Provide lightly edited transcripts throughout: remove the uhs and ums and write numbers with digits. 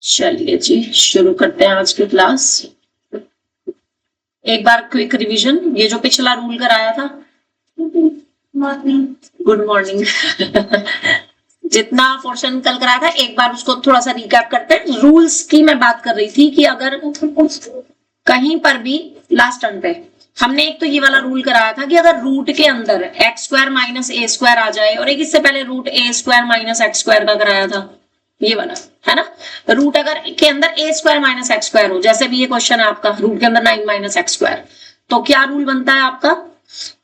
चलिए जी, शुरू करते हैं आज की क्लास। एक बार क्विक रिवीजन, ये जो पिछला रूल कराया था। Morning, good morning. जितना पोर्शन कल कराया था एक बार उसको थोड़ा सा रिकैप करते हैं। रूल्स की मैं बात कर रही थी कि अगर कहीं पर भी लास्ट टर्म पे हमने एक तो ये वाला रूल कराया था कि अगर रूट के अंदर एक्स स्क्वायर माइनस ए स्क्वायर आ जाए, और एक इससे पहले रूट ए स्क्वायर माइनस एक्स स्क्वायर का कराया था, ये वाला है ना। रूट अगर के अंदर ए स्क्वायर माइनस एक्स स्क्वायर हो, जैसे भी ये क्वेश्चन है आपका, रूट के अंदर 9 माइनस एक्स स्क्वायर, तो क्या रूल बनता है आपका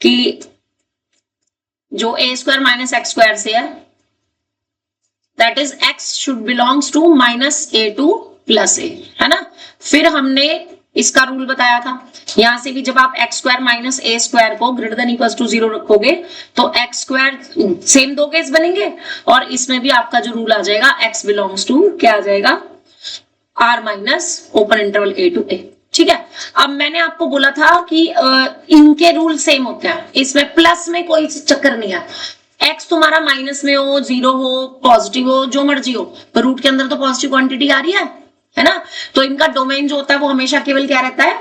कि जो A square minus X square से है, that is X should belongs to minus A to plus A, है ना। फिर हमने इसका रूल बताया था, यहां से भी जब आप एक्स स्क्वायर माइनस ए स्क्वायर को ग्रेटर देन इक्वल टू 0 रखोगे तो एक्स स्क्वायर सेम दो केस बनेंगे, और इसमें भी आपका जो रूल आ जाएगा एक्स बिलोंग्स टू क्या आ जाएगा, R minus open interval a to a. ठीक है। अब मैंने आपको बोला था कि इनके रूल सेम होते हैं, इसमें प्लस में कोई चक्कर नहीं है। एक्स तुम्हारा माइनस में हो, 0 हो, पॉजिटिव हो, जो मर्जी हो, पर रूट के अंदर तो पॉजिटिव क्वांटिटी आ रही है ना। तो इनका डोमेन जो होता है वो हमेशा केवल क्या रहता है,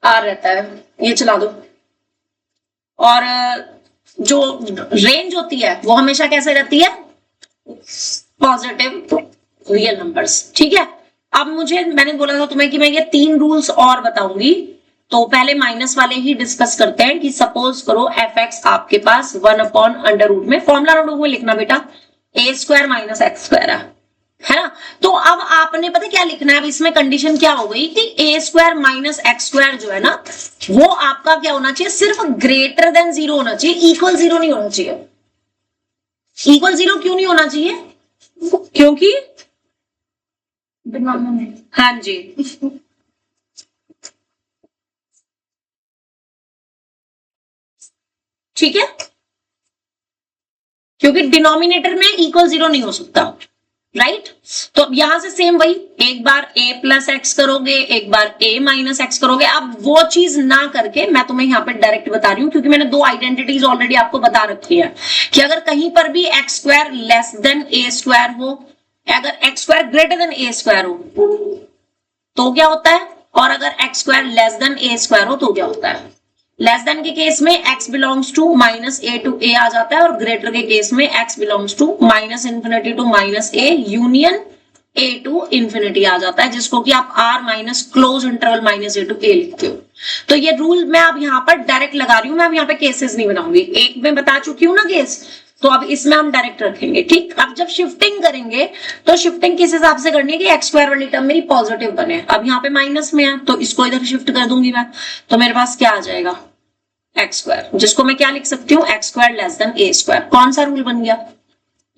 आर रहता है। ये चला दो। और जो रेंज होती है वो हमेशा कैसे रहती है, पॉजिटिव रियल नंबर्स। ठीक है। अब मैंने बोला था तुम्हें कि मैं ये 3 रूल्स और बताऊंगी, तो पहले माइनस वाले ही डिस्कस करते हैं। कि सपोज करो एफ एक्स आपके पास 1/√, में फॉर्मूला नोटबुक में लिखना बेटा, ए स्क्वायर माइनस एक्स स्क्वायर है ना। तो अब आपने पता क्या लिखना है, अब इसमें कंडीशन क्या हो गई कि ए स्क्वायर माइनस एक्स स्क्वायर जो है ना, वो आपका क्या होना चाहिए, सिर्फ ग्रेटर देन 0 होना चाहिए, इक्वल 0 नहीं होना चाहिए। इक्वल 0 क्यों नहीं होना चाहिए, क्योंकि हाँ जी, ठीक है, क्योंकि डिनोमिनेटर में इक्वल 0 नहीं हो सकता, राइट। तो अब यहां से सेम वही, एक बार a प्लस एक्स करोगे, एक बार a माइनस एक्स करोगे। अब वो चीज ना करके मैं तुम्हें यहाँ पे डायरेक्ट बता रही हूँ, क्योंकि मैंने 2 आइडेंटिटीज ऑलरेडी आपको बता रखी है कि अगर कहीं पर भी x square less than a square हो, अगर x square greater than a square हो तो क्या होता है, और अगर x square less than a square हो तो क्या होता है। लेस देन के केस में x belongs to minus A to a आ जाता है, और ग्रेटर के केस में x belongs to minus infinity to minus a union a to infinity आ जाता है, जिसको कि आप r minus close interval minus A to a लिखते हो। तो ये रूल मैं अब यहाँ पर डायरेक्ट लगा रही हूँ, मैं अब यहाँ पे केसेस नहीं बनाऊंगी, एक में बता चुकी हूँ ना केस, तो अब इसमें हम डायरेक्ट रखेंगे। ठीक। अब जब शिफ्टिंग करेंगे तो शिफ्टिंग किस हिसाब से करनी है कि एक्स स्क्वायर वाली टर्म मेरी पॉजिटिव बने। अब यहाँ पे माइनस में है तो इसको इधर शिफ्ट कर दूंगी मैं, तो मेरे पास क्या आ जाएगा, एक्स स्क्वायर, जिसको मैं क्या लिख सकती हूँ, x square less than a square. कौन सा रूल बन गया,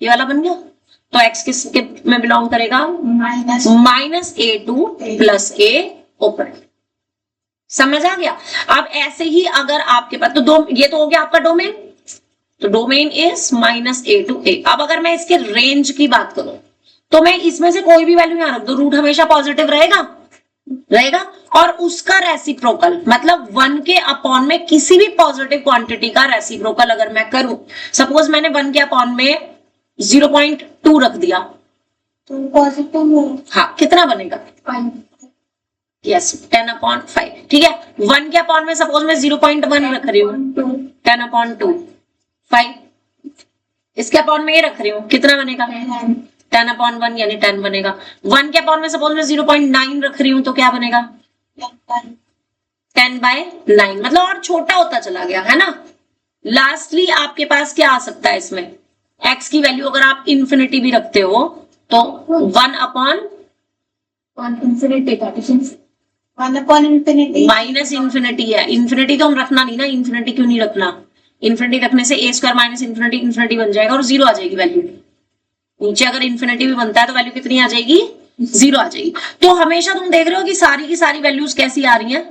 ये वाला बन गया। तो एक्स किस के में बिलोंग करेगा, minus A to plus A open. समझ आ गया। अब ऐसे ही अगर आपके पास तो ये तो हो गया आपका डोमेन, तो domain is minus A to a. अब अगर मैं इसके रेंज की बात करूं तो मैं इसमें से कोई भी वैल्यू यहां रख दो, रूट हमेशा पॉजिटिव रहेगा, और उसका रेसिप्रोकल मतलब 1 के अपॉन में किसी भी पॉजिटिव क्वांटिटी का रेसिप्रोकल अगर मैं करूं, सपोज मैंने 1 के अपॉन में 0.2 रख दिया तो पॉजिटिव, हाँ, कितना बनेगा, यस 10/5। ठीक है। 1 के अपॉन में सपोज मैं 0.1 रख रही हूँ, 10/2, 5। इसके अपॉन में ये रख रही हूँ, कितना बनेगा, 10/1 यानी 10 बनेगा। 1 के अपॉन में सपोज मैं 0.9 रख रही हूँ तो क्या बनेगा, 10/9, मतलब और छोटा होता चला गया, है ना। लास्टली आपके पास क्या आ सकता है इसमें, x की वैल्यू अगर आप इंफिनिटी भी रखते हो तो 1/इंफिनिटी माइनस इंफिनिटी है। इंफिनिटी तो हम रखना नहीं ना, इंफिनिटी क्यों नहीं रखना, इंफिनिटी रखने से ए स्क्वायर माइनस इंफिनिटी इंफिनिटी बन जाएगा और 0 आ जाएगी वैल्यू। नीचे अगर इंफिनिटी भी बनता है तो वैल्यू कितनी आ जाएगी, 0 आ जाएगी। तो हमेशा तुम देख रहे हो कि सारी की सारी वैल्यूज कैसी आ रही हैं,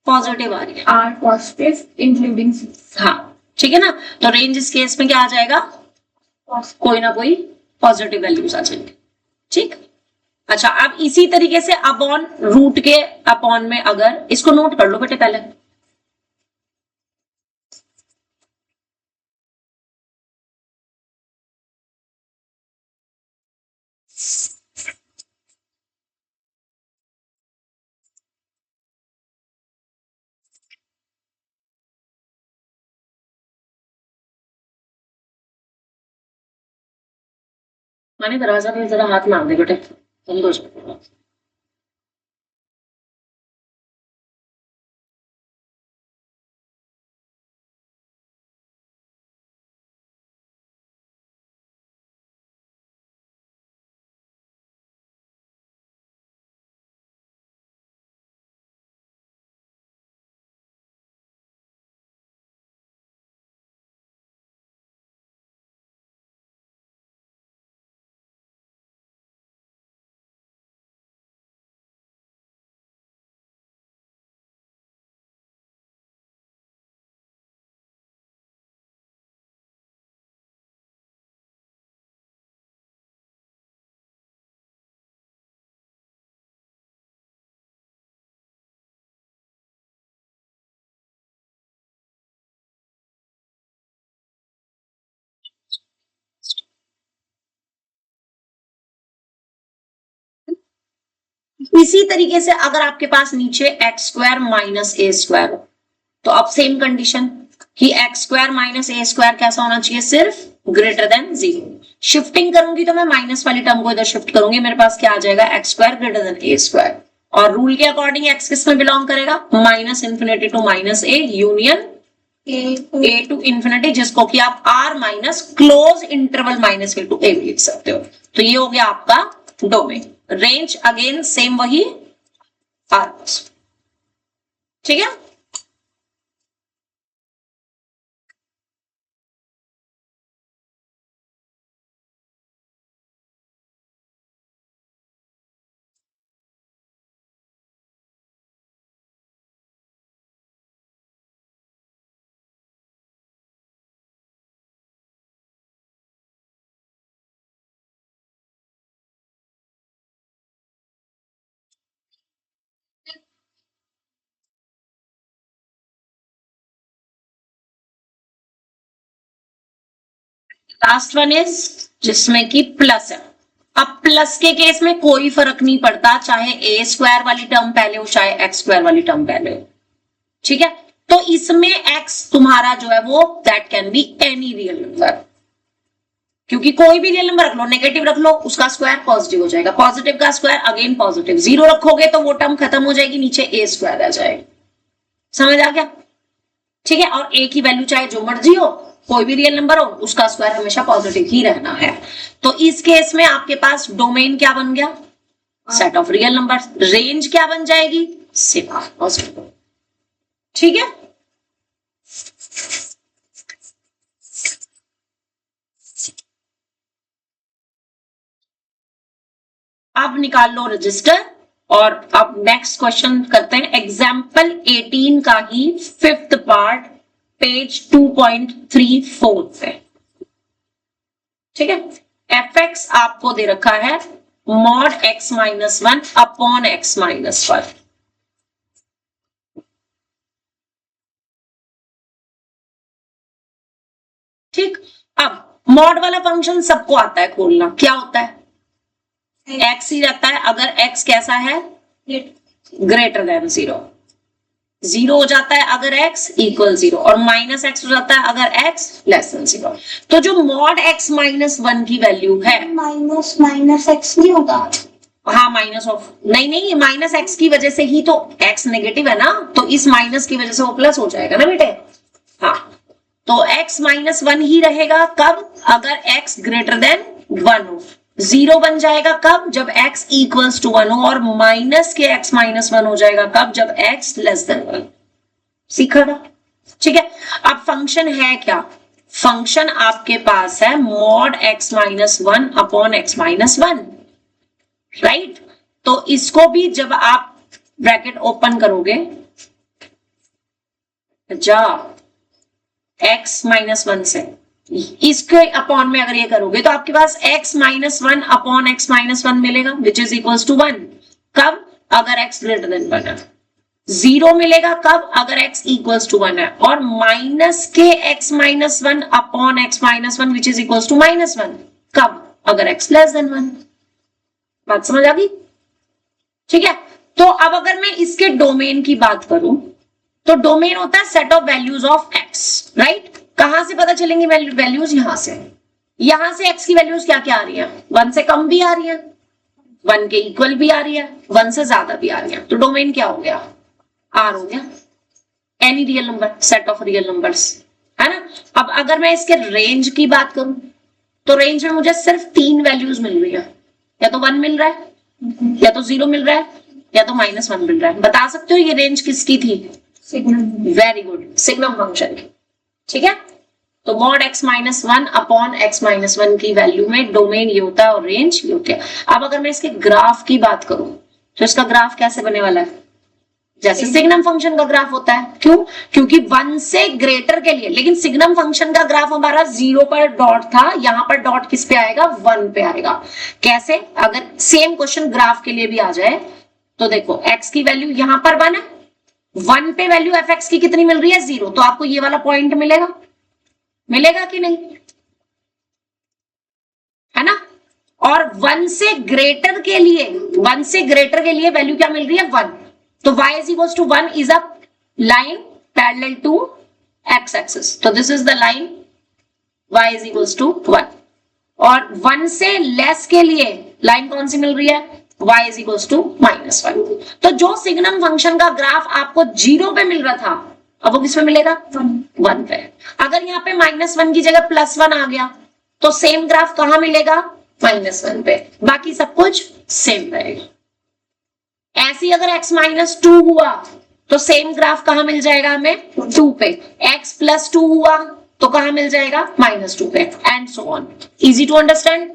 पॉजिटिव आ रही है, आर पॉजिटिव इंक्लूडिंग, हाँ ठीक है ना। तो रेंज इस केस में क्या आ जाएगा, कोई ना कोई पॉजिटिव वैल्यूज आ जाएंगे। ठीक। अच्छा, अब इसी तरीके से अपॉन रूट के अपॉन में, अगर इसको नोट कर लो बेटे पहले, माने दरवाजा पे जरा हाथ मार दे बेटे, बंद हो जाएगा। इसी तरीके से अगर आपके पास नीचे एक्स स्क्वायर माइनस ए स्क्वायर हो, तो अब सेम कंडीशन कि एक्स स्क्वायर माइनस ए स्क्वायर कैसा होना चाहिए, सिर्फ ग्रेटर देन 0। शिफ्टिंग करूंगी तो मैं माइनस वाली टर्म को इधर शिफ्ट करूंगी, मेरे पास क्या आ जाएगा, x square greater than a square. और रूल के अकॉर्डिंग एक्स किस में बिलोंग करेगा, minus infinity to minus a union a to infinity, जिसको कि आप R minus close interval minus A to a भी लिख सकते हो। तो ये हो गया आपका डोमेन। रेंज अगेन सेम वही आर, ठीक है। लास्ट वन इज जिसमें कि प्लस है। अब प्लस के केस में कोई फर्क नहीं पड़ता, चाहे ए स्क्वायर वाली टर्म पहले हो चाहे एक्स स्क्वायर वाली टर्म पहले हो, ठीक है। तो इसमें एक्स तुम्हारा जो है वो that can be any real number, क्योंकि कोई भी रियल नंबर रख लो, नेगेटिव रख लो उसका स्क्वायर पॉजिटिव हो जाएगा, पॉजिटिव का स्क्वायर अगेन पॉजिटिव, 0 रखोगे तो वो टर्म खत्म हो जाएगी, नीचे ए स्क्वायर आ जाएगा। समझ आ गया, ठीक है। और ए की वैल्यू चाहे जो मर्जी हो, कोई भी रियल नंबर हो, उसका स्क्वायर हमेशा पॉजिटिव ही रहना है। तो इस केस में आपके पास डोमेन क्या बन गया, set of real number. Range क्या बन जाएगी, सिर्फ पॉजिटिव, ठीक है। अब निकाल लो रजिस्टर और अब नेक्स्ट क्वेश्चन करते हैं। एग्जाम्पल 18 का ही 5th पार्ट पेज 2.34 पे, ठीक है। एफ एक्स आपको दे रखा है mod x minus 1 upon x minus 1, ठीक। अब मॉड वाला फंक्शन सबको आता है खोलना, क्या होता है, एक्स ही रहता है अगर एक्स कैसा है, ग्रेटर देन 0, 0 हो जाता है अगर x इक्वल 0, और माइनस एक्स हो जाता है अगर x लेस देन 0। तो जो मॉड x माइनस 1 की वैल्यू है, माइनस माइनस एक्स नहीं होगा, हाँ माइनस ऑफ नहीं, माइनस एक्स की वजह से ही तो x नेगेटिव है ना, तो इस माइनस की वजह से वो प्लस हो जाएगा ना बेटे। हाँ, तो x माइनस 1 ही रहेगा कब, अगर x ग्रेटर देन 1 हो। 0 बन जाएगा कब, जब x इक्वल्स टू 1 हो, और माइनस के x माइनस 1 हो जाएगा कब, जब x लेस देन 1। सीखा था, ठीक है। अब फंक्शन है क्या, फंक्शन आपके पास है mod x minus 1 upon x minus 1, right. तो इसको भी जब आप ब्रैकेट ओपन करोगे, जा x माइनस 1 से इसके अपॉन में अगर ये करोगे तो आपके पास x minus 1 upon x minus 1 मिलेगा, विच इज इक्वल्स टू 1। कब, अगर x ग्रेटर देन 1 है। 0 मिलेगा कब, अगर x इक्वल्स टू 1 है, और माइनस के x minus 1 upon x minus 1 which is equals to minus 1, कब, अगर x लेस देन 1। बात समझ आ गई, ठीक है। तो अब अगर मैं इसके डोमेन की बात करूं, तो डोमेन होता है set of values of x, right. कहां से पता चलेंगी वैल्यूज, यहां से, यहां से x की वैल्यूज क्या क्या आ रही है, 1 से कम भी आ रही है, 1 के इक्वल भी आ रही है, 1 से ज्यादा भी आ रही है। तो डोमेन क्या हो गया, R हो गया, any real number, set of real numbers, है ना। अब अगर मैं इसके रेंज की बात करूं तो रेंज में मुझे सिर्फ 3 वैल्यूज मिल रही है, या तो 1 मिल रहा है, या तो 0 मिल रहा है, या तो -1 मिल रहा है। बता सकते हो ये रेंज किसकी थी, signum. Very good, signum function की, ठीक है। तो मॉड x-1 अपॉन x-1 की वैल्यू में डोमेन ये होता है और रेंज ये होती है। अब अगर मैं इसके ग्राफ की बात करूं तो इसका ग्राफ कैसे बने वाला है, जैसे सिग्नम फंक्शन का ग्राफ होता है। क्यों, क्योंकि 1 से ग्रेटर के लिए, लेकिन सिग्नम फंक्शन का ग्राफ हमारा 0 पर डॉट था, यहां पर डॉट किस पे आएगा, 1 पे आएगा। कैसे, अगर सेम क्वेश्चन ग्राफ के लिए भी आ जाए तो देखो x की वैल्यू यहां पर 1 है, 1 पे वैल्यू fx की कितनी मिल रही है, 0, तो आपको ये वाला पॉइंट मिलेगा, मिलेगा कि नहीं, है ना। और 1 से ग्रेटर के लिए, 1 से ग्रेटर के लिए वैल्यू क्या मिल रही है, 1, तो y is equals to 1 is a line parallel to x axis, तो this is the line y is equals to 1। और 1 से लेस के लिए लाइन कौन सी मिल रही है, y is equals to -1। तो जो सिग्नम फंक्शन का ग्राफ आपको 0 पे मिल रहा था, अब वो किस पे मिलेगा, 1 पे। अगर यहाँ पे -1 की जगह +1 आ गया तो सेम ग्राफ कहां मिलेगा, -1 पे, बाकी सब कुछ सेम रहेगा। ऐसी अगर x-2 हुआ तो सेम ग्राफ कहां मिल जाएगा हमें, 2 पे। x+2 हुआ तो कहां मिल जाएगा, -2 पे, and so on. Easy to understand.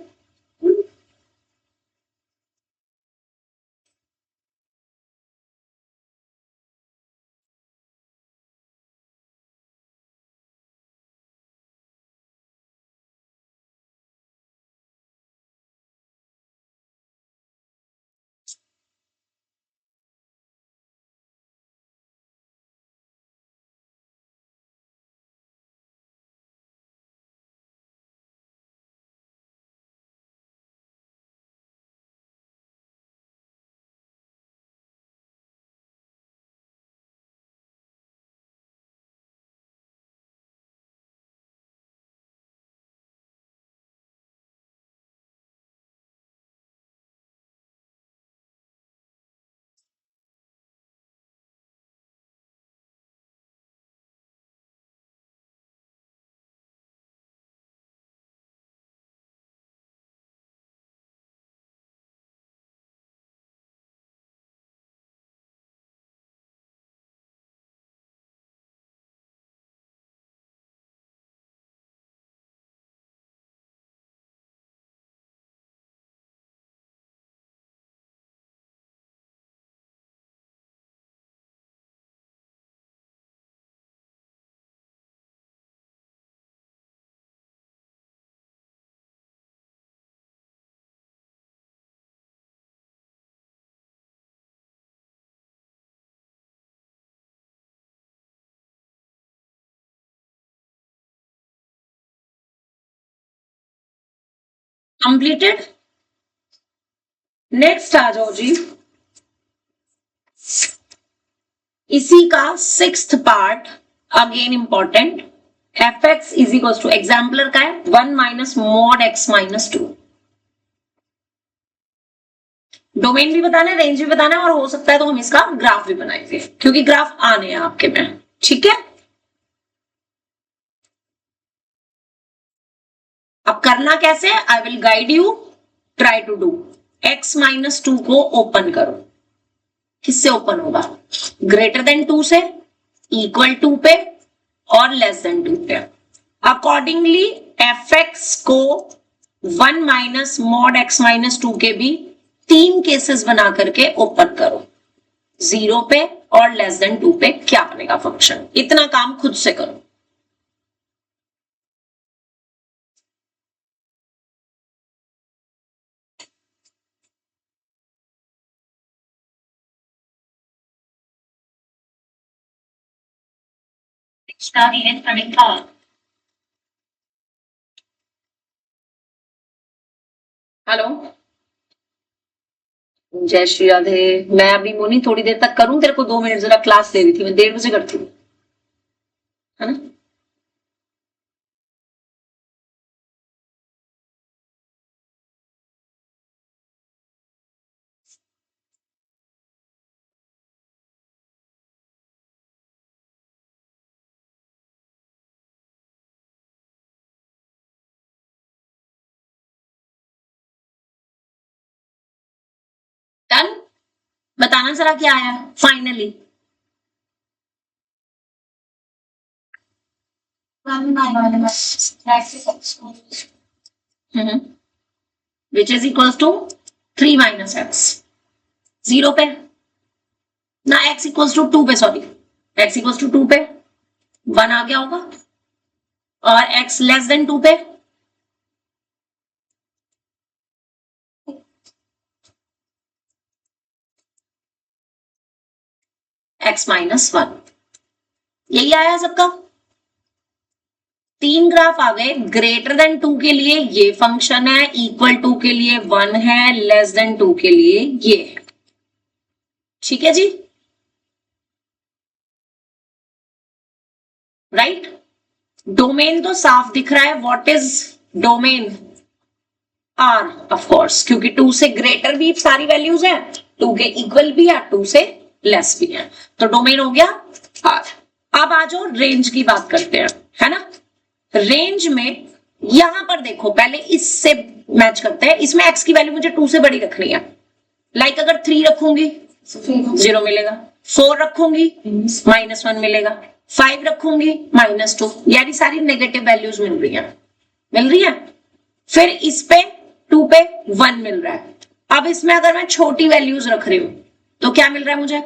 Completed. Next आ जाओ जी, इसी का 6th part, again important. fx is equal to, एग्जाम्पलर का है 1 माइनस मॉड x-2। डोमेन भी बताना है, रेंज भी बताना है, और हो सकता है तो हम इसका ग्राफ भी बनाएंगे, क्योंकि ग्राफ आने हैं आपके में, ठीक है। अब करना कैसे, I will guide you, try to do. x-2 को ओपन करो, किससे ओपन होगा, ग्रेटर देन 2 से, इक्वल 2 पे, और लेस देन 2 पे। अकॉर्डिंगली fx को 1 माइनस मॉड x-2 के भी 3 केसेस बना करके ओपन करो, 0 पे और लेस देन 2 पे क्या बनेगा फंक्शन, इतना काम खुद से करो। हेलो, जय श्री राधे। मैं अभी मोनी थोड़ी देर तक करूं, तेरे को 2 मिनट जरा क्लास दे रही थी, मैं 1:30 बजे करती हूँ, है ना। बताना जरा क्या आया finally. 1 minus x which is equals to 3 minus X, 0 पे ना, x इक्वल्स टू 2 पे, सॉरी x इक्वल्स टू 2 पे 1 आ गया होगा, और x लेस देन 2 पे x माइनस 1, यही आया सबका। 3 ग्राफ आ गए। ग्रेटर देन 2 के लिए ये फंक्शन है, इक्वल टू के लिए 1 है, लेस देन 2 के लिए ये है। ठीक है जी, राइट। डोमेन तो साफ दिख रहा है। What is domain? R, of course, क्योंकि 2 से ग्रेटर भी सारी वैल्यूज है, 2 के इक्वल भी है, 2 से लेस भी है, तो डोमेन हो गया आर। अब आ जाओ रेंज की बात करते हैं, है ना। रेंज में यहां पर देखो, पहले इससे मैच करते हैं। इसमें x की वैल्यू मुझे 2 से बड़ी रखनी है। लाइक अगर 3 रखूंगी 0 मिलेगा, 4 रखूंगी -1 मिलेगा, 5 रखूंगी -2, यानी सारी नेगेटिव वैल्यूज मिल रही है। फिर इस पे 2 पे 1 मिल रहा है। अब इसमें अगर मैं छोटी वैल्यूज रख रही हूं तो क्या मिल रहा है मुझे?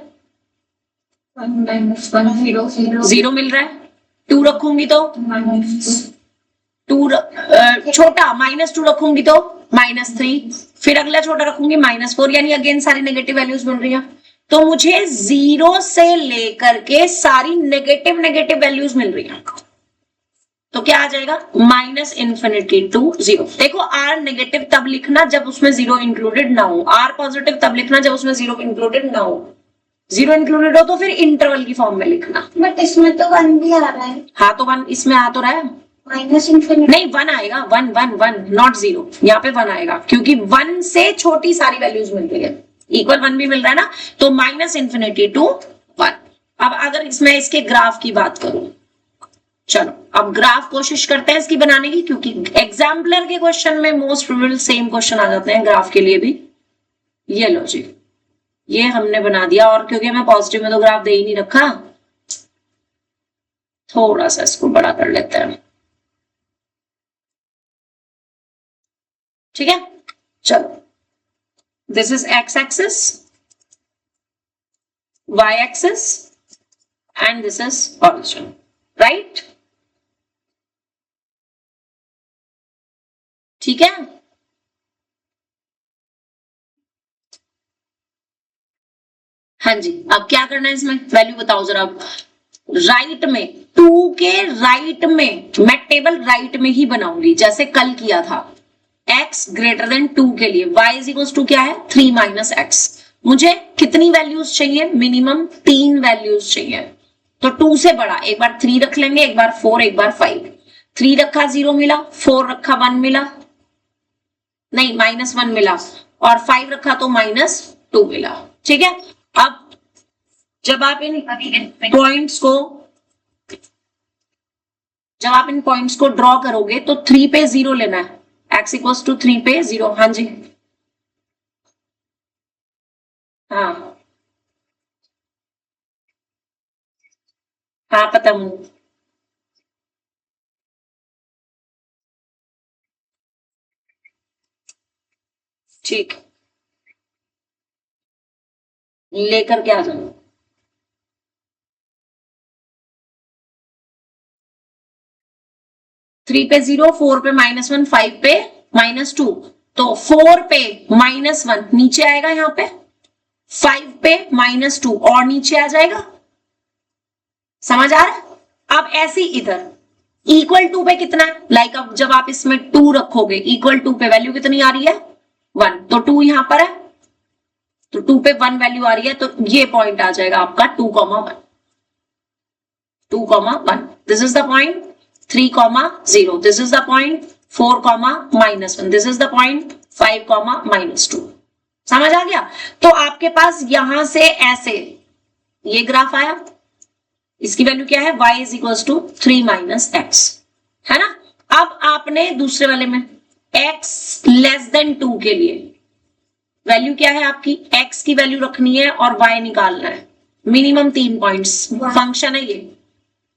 0 मिल रहा है। 2 रखूंगी तो 2 छोटा, -2 रखूंगी तो -3, फिर अगला छोटा रखूंगी -4, यानी अगेन सारी नेगेटिव वैल्यूज मिल रही है। तो मुझे 0 से लेकर के सारी नेगेटिव वैल्यूज मिल रही है। तो क्या आ जाएगा? -∞ to 0। देखो, r नेगेटिव तब लिखना जब उसमें 0 इंक्लूडेड ना हो, r पॉजिटिव तब लिखना जब उसमें 0 इंक्लूडेड ना हो। 0 इंक्लूडेड हो तो फिर इंटरवल की फॉर्म में लिखना। बट इसमें तो 1 भी आ रहा है। हाँ, तो 1 इसमें आ तो रहा है। -∞ नहीं, 1 आएगा, 1 नॉट 0। यहाँ पे 1 आएगा क्योंकि 1 से छोटी सारी वैल्यूज मिल रही है। इक्वल 1 भी मिल रहा है ना, तो -∞ to 1। अब अगर इसमें इसके ग्राफ की बात करूं, चलो अब ग्राफ कोशिश करते हैं इसकी बनाने की, क्योंकि एग्जाम्पलर के क्वेश्चन में मोस्ट प्रोबेबल सेम क्वेश्चन आ जाते हैं ग्राफ के लिए भी। ये लो जी, ये हमने बना दिया, और क्योंकि हमें पॉजिटिव में तो ग्राफ दे ही नहीं रखा, थोड़ा सा इसको बड़ा कर लेते हैं। ठीक है, चलो, this is x axis, y axis, and this is origin, right. ठीक है, हाँ जी। अब क्या करना है इसमें? वैल्यू बताओ जरा। राइट में 2 के राइट में मैं टेबल राइट में ही बनाऊंगी जैसे कल किया था। x ग्रेटर देन 2 के लिए y इज इक्वल टू क्या है? 3 माइनस एक्स। मुझे कितनी वैल्यूज चाहिए? मिनिमम 3 वैल्यूज चाहिए। तो 2 से बड़ा एक बार 3 रख लेंगे, एक बार 4, एक बार 5। 3 रखा 0 मिला, 4 रखा 1 मिला, नहीं -1 मिला, और 5 रखा तो -2 मिला। ठीक है, अब जब आप इन पॉइंट्स को ड्रॉ करोगे तो 3 पे 0 लेना है। x इक्वल्स टू 3 पे 0। हाँ जी, हाँ हाँ, पता मुझे। ठीक, लेकर के आ जाओ। थ्री पे 0, 4 पे -1, 5 पे -2, तो 4 पे -1 नीचे आएगा यहाँ पे, 5 पे -2 और नीचे आ जाएगा। समझ आ रहा है? अब ऐसे इधर इक्वल टू पे कितना है? लाइक अब जब आप इसमें 2 रखोगे, इक्वल टू पे वैल्यू कितनी आ रही है? 1, तो 2 यहां पर है, तो 2 पे 1 वैल्यू आ रही है, तो ये पॉइंट आ जाएगा आपका 2,1, 2,1। This is the point 3,0, this is the point 4,-1, this is the point 5,-2। समझ आ गया? तो आपके पास यहां से ऐसे ये ग्राफ आया, इसकी वैल्यू क्या है? y is equal to 3 minus X, है ना। अब आपने दूसरे वाले में x लेस देन 2 के लिए वैल्यू क्या है आपकी, x की वैल्यू रखनी है और y निकालना है, मिनिमम 3 पॉइंट्स, फंक्शन है ये,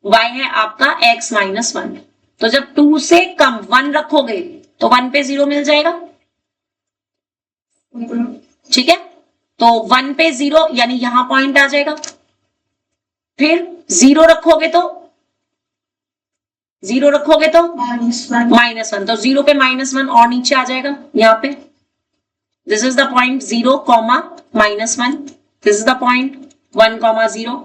y है आपका x माइनस 1। तो जब 2 से कम 1 रखोगे तो 1 पे 0 मिल जाएगा, ठीक है। तो 1 पे 0 यानी यहां पॉइंट आ जाएगा, फिर 0 रखोगे तो -1, तो 0 पे -1 और नीचे आ जाएगा यहाँ पे, this is the point 0, -1, this is the point 1, 0।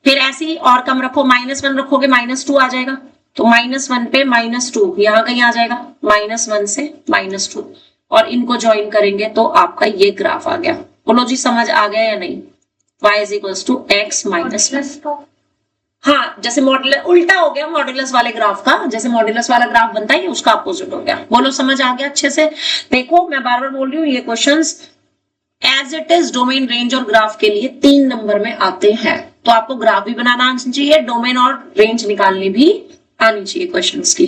फिर ऐसे ही और कम रखो, -1 रखोगे -2 आ जाएगा, तो -1 पे -2 यहां कहीं आ जाएगा, -1 से -2, और इनको ज्वाइन करेंगे तो आपका ये ग्राफ आ गया। बोलो जी समझ आ गया या नहीं, y = x -1। हाँ, जैसे मॉड्यूलस उल्टा हो गया मॉड्यूलस वाले ग्राफ का, जैसे मॉड्यूलस वाला ग्राफ बनता है उसका अपोजिट हो गया। बोलो समझ आ गया अच्छे से। देखो मैं बार बार बोल रही हूँ, ये questions as it is domain, range और ग्राफ के लिए 3 नंबर में आते हैं, तो आपको ग्राफ भी बनाना आना चाहिए, डोमेन और रेंज निकालनी भी आनी चाहिए क्वेश्चंस की,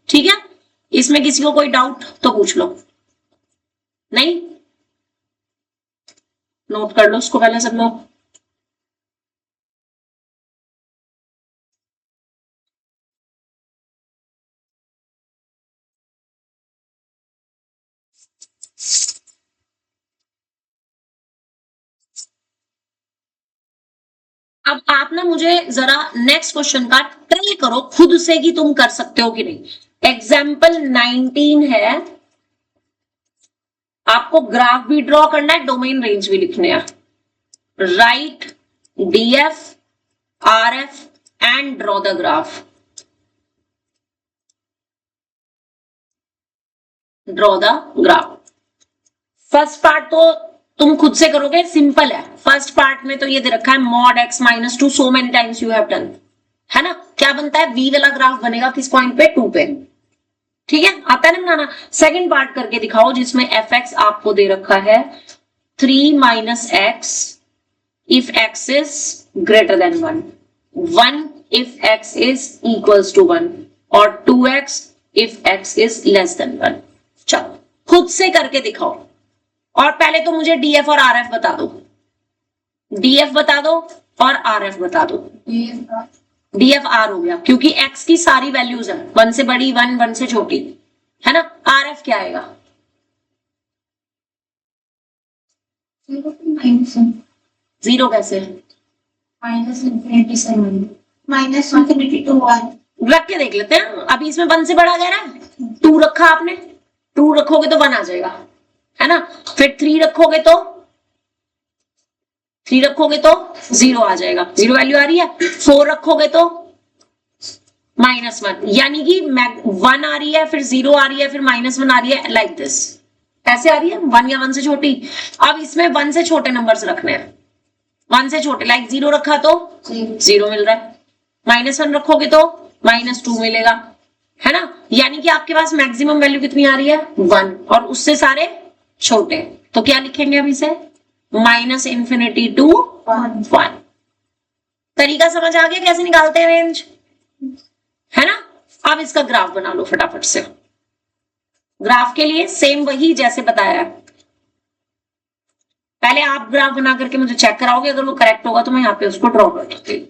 ठीक है। इसमें किसी को कोई डाउट तो पूछ लो, नहीं नोट कर लो उसको पहले सब लोग। अब आप ना मुझे जरा नेक्स्ट क्वेश्चन का ट्राई करो खुद से कि तुम कर सकते हो कि नहीं। एग्जाम्पल 19 है, आपको ग्राफ भी ड्रॉ करना है, डोमेन रेंज भी लिखने हैं। Right DF RF and draw the graph, draw the graph. First part तो तुम खुद से करोगे, सिंपल है। फर्स्ट पार्ट में तो ये दे रखा है mod x -2 so many times you have done, है ना। क्या बनता है, v वाला ग्राफ बनेगा किस पॉइंट पे, 2 पे, ठीक है, आता है ना बनाना। सेकंड पार्ट करके दिखाओ जिसमें fx आपको दे रखा है 3 - x if x is greater than 1, 1 if x is equals to 1 और 2x if x is less than 1। चलो खुद से करके दिखाओ, और पहले तो मुझे डीएफ और आरएफ बता दो, डीएफ बता दो और आरएफ बता दो। डीएफ आर हो गया क्योंकि एक्स की सारी वैल्यूज है, 1 से बड़ी 1 से छोटी, है ना। आरएफ क्या आएगा, 0 कैसे, -∞ to 1। रख के देख लेते हैं। अभी इसमें 1 से बड़ा कह रहा है, 2 रखा आपने, 2 रखोगे तो 1 आ जाएगा, है ना। फिर 3 रखोगे तो 0 आ जाएगा, 0 वैल्यू आ रही है। 4 रखोगे तो -1, यानी कि 1 आ रही है, फिर 0 आ रही है, फिर -1 आ रही है, लाइक दिस, ऐसे आ रही है 1 या 1 से छोटी। अब इसमें 1 से छोटे नंबर्स रखने हैं, 1 से छोटे, लाइक 0 रखा तो 0 मिल रहा है, -1 रखोगे तो -2 मिलेगा, है ना। यानी कि आपके पास मैक्सिमम वैल्यू कितनी आ रही है, 1, और उससे सारे छोटे। तो क्या लिखेंगे अभी से, -∞ to 1। तरीका समझ आ गया कैसे निकालते हैं रेंज, है ना। अब इसका ग्राफ बना लो फटाफट से। ग्राफ के लिए सेम वही जैसे बताया, पहले आप ग्राफ बना करके मुझे चेक कराओगे, अगर वो करेक्ट होगा तो मैं यहाँ पे उसको ड्रॉ कर दूंगी।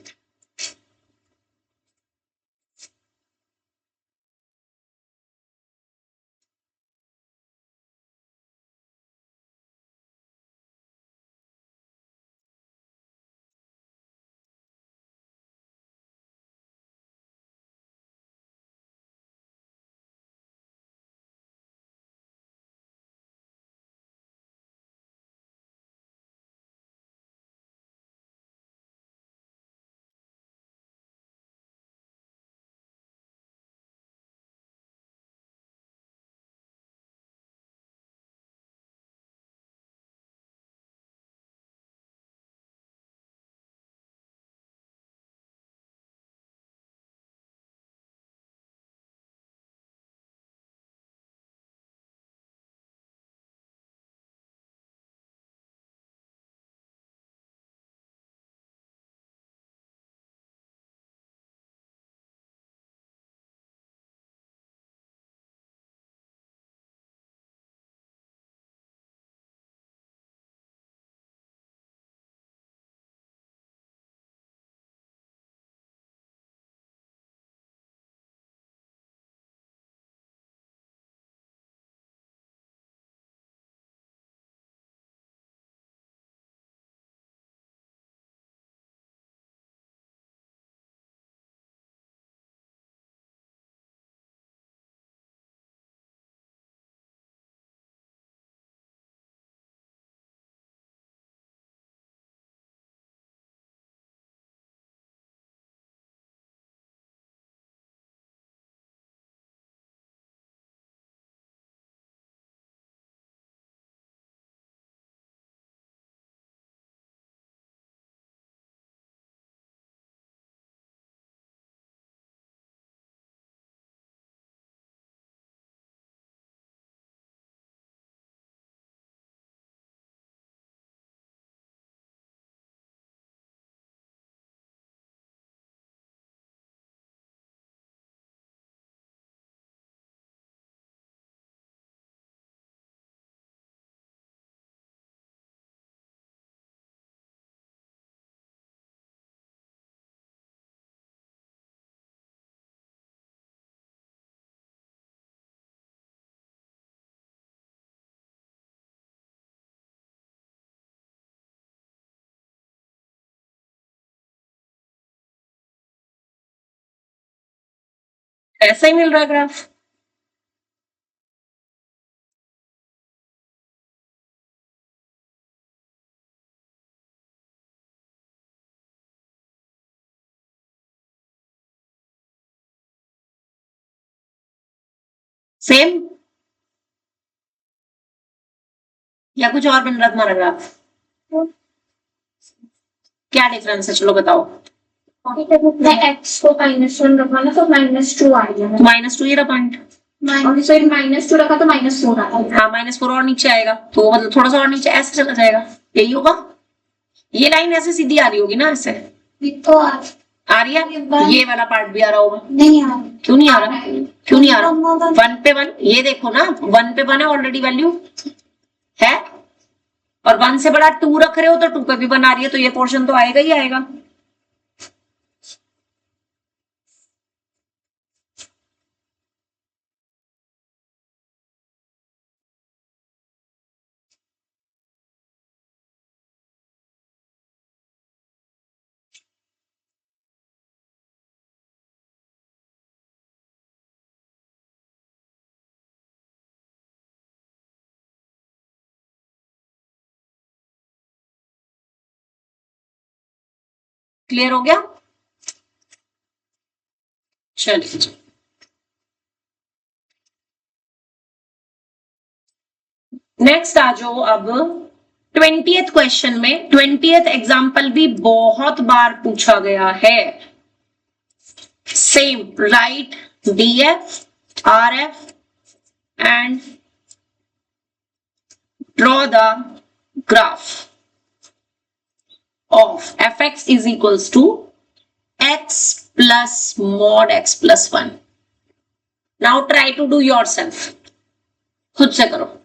ऐसा ही मिल रहा है ग्राफ। सेम या कुछ और बन रहा तुम्हारा ग्राफ? क्या डिफरेंस है, चलो बताओ। मैं x को -1 रखा ना तो -2 आ गया। -2 ही रहा पॉइंट। और फिर -2 रखा तो -4 आ गया। हाँ -4 और नीचे आएगा तो मतलब थोड़ा सा और नीचे ऐसे चला जाएगा, यही होगा। ये लाइन ऐसे सीधी आ रही होगी ना, ऐसे तो आ रही है। ये वाला पार्ट भी आ रहा होगा। नहीं आ रहा। क्यों नहीं आ रहा? क्यों नहीं आ रहा? 1 पे 1, ये देखो ना 1 पे 1 है ऑलरेडी वैल्यू है, और 1 से बड़ा 2 रख रहे हो तो 2 पे भी 1 आ रही है, तो ये पोर्शन तो आएगा ही आएगा। क्लियर हो गया? चलिए नेक्स्ट आ जाओ अब 20th क्वेश्चन में। 20th एग्जाम्पल भी बहुत बार पूछा गया है। Same right DF RF and draw the graph of fx is equals to x plus mod x plus 1. Now try to do yourself. खुद से करो।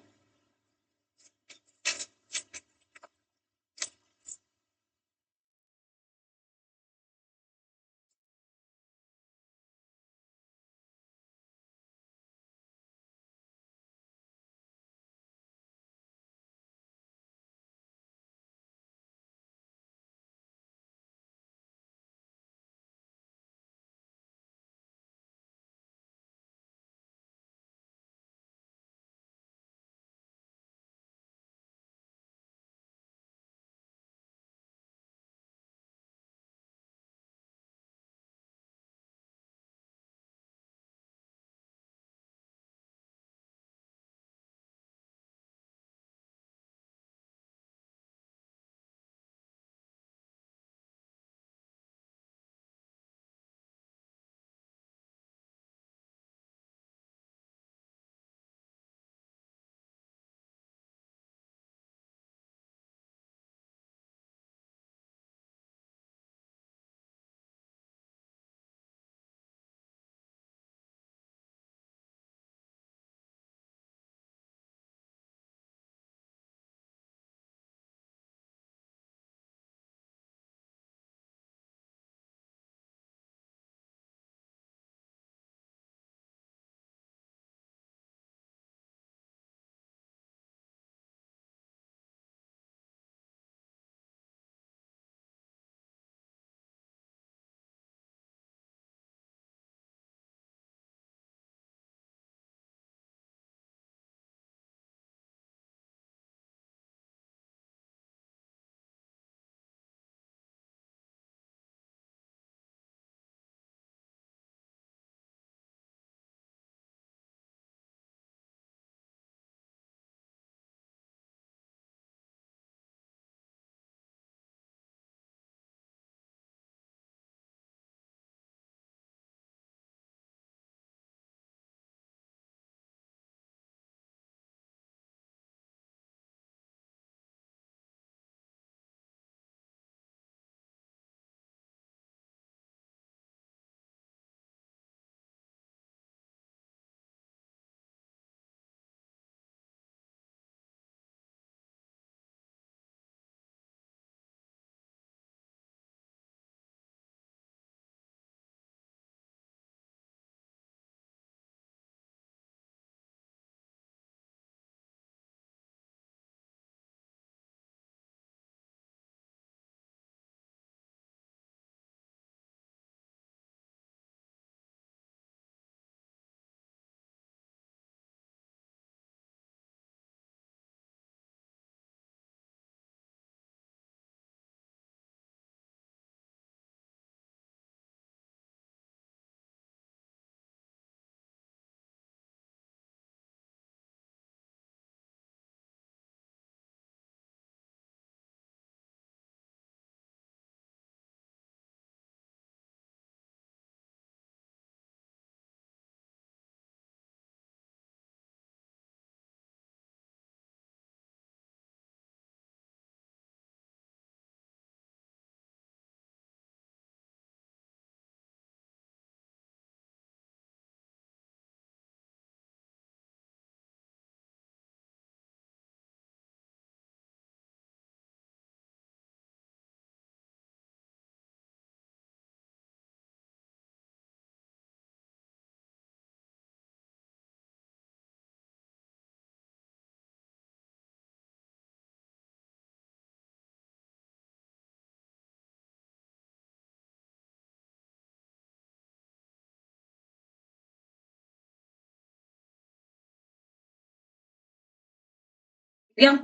क्या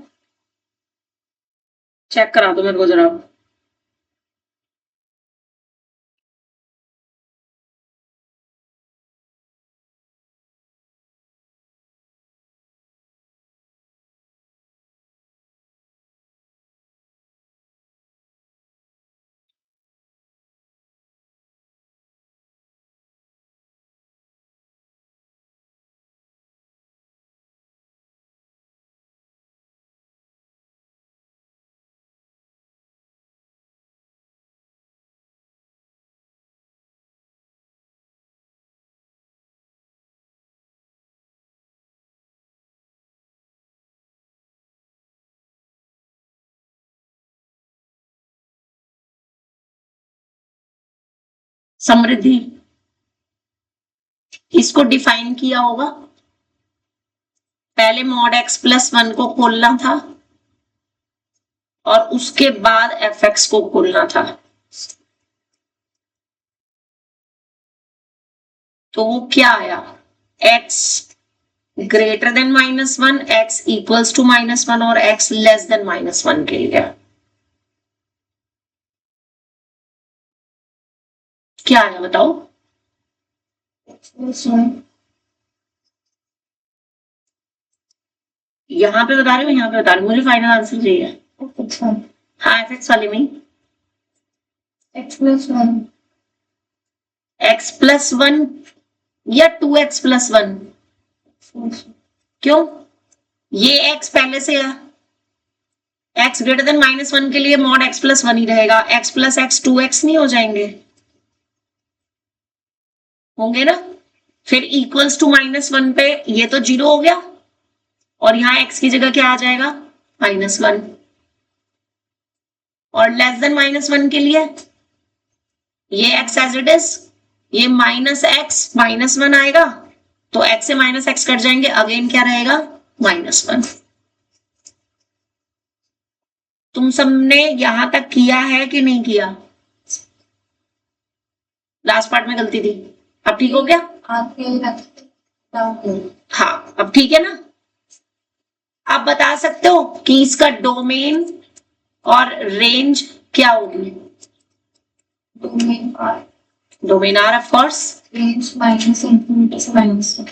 चेक करा दो मेरे को जरा। समृद्धि, इसको डिफाइन किया होगा। पहले मॉड x प्लस 1 को खोलना था और उसके बाद fx को खोलना था। तो वो क्या आया, x greater than -1, x equals to -1 और x लेस देन -1 के लिए क्या आया बताओ। यहाँ पे बता रही हूँ, यहाँ पे बता रही हूँ, मुझे फाइनल आंसर चाहिए। हाँ fx वाले में x प्लस 1 या 2x प्लस 1, क्यों, ये x पहले से है, x ग्रेटर देन -1 के लिए मॉड x प्लस 1 ही रहेगा, x प्लस x 2x नहीं हो जाएंगे, होंगे ना। फिर इक्वल्स टू -1 पे ये तो 0 हो गया और यहाँ x की जगह क्या आ जाएगा, -1, और लेस देन -1 के लिए ये x एज इट इज, ये -x -1 आएगा तो x से -x कट जाएंगे, अगेन क्या रहेगा, -1। तुम सबने यहां तक किया है कि नहीं किया, लास्ट पार्ट में गलती थी, अब ठीक हो गया। हाँ अब ठीक है ना। आप बता सकते हो कि इसका डोमेन और रेंज क्या होगी, domain R of course, range -∞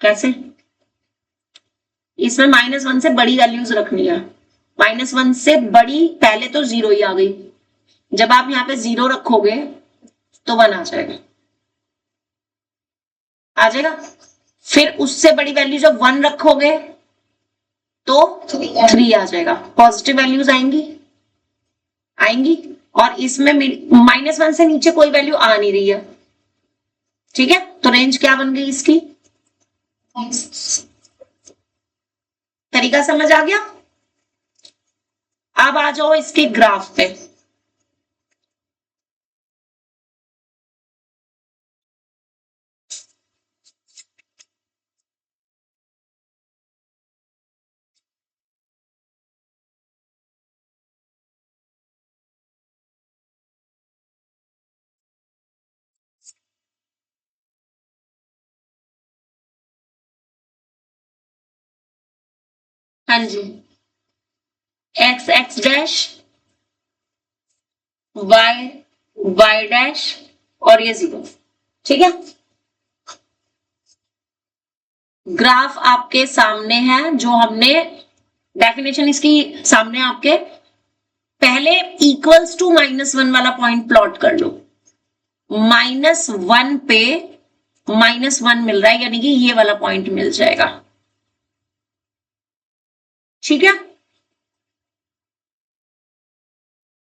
कैसे, इसमें -1 से बड़ी वैल्यूज रखनी है, -1 से बड़ी पहले तो 0 ही आ गई, जब आप यहाँ पे 0 रखोगे तो 1 आ जाएगा, आ जाएगा। फिर उससे बड़ी वैल्यू जब 1 रखोगे तो 3 आ जाएगा, पॉजिटिव वैल्यूज आएंगी आएंगी, और इसमें -1 से नीचे कोई वैल्यू आ नहीं रही है, ठीक है। तो रेंज क्या बन गई इसकी, तरीका समझ आ गया। अब आ जाओ इसके ग्राफ पे, हाँ जी, x डैश, y डैश और ये 0, ठीक है। ग्राफ आपके सामने है, जो हमने डेफिनेशन इसकी सामने आपके, पहले इक्वल्स टू -1 वाला पॉइंट प्लॉट कर लो, -1 पे -1 मिल रहा है, यानी कि ये वाला पॉइंट मिल जाएगा, ठीक है,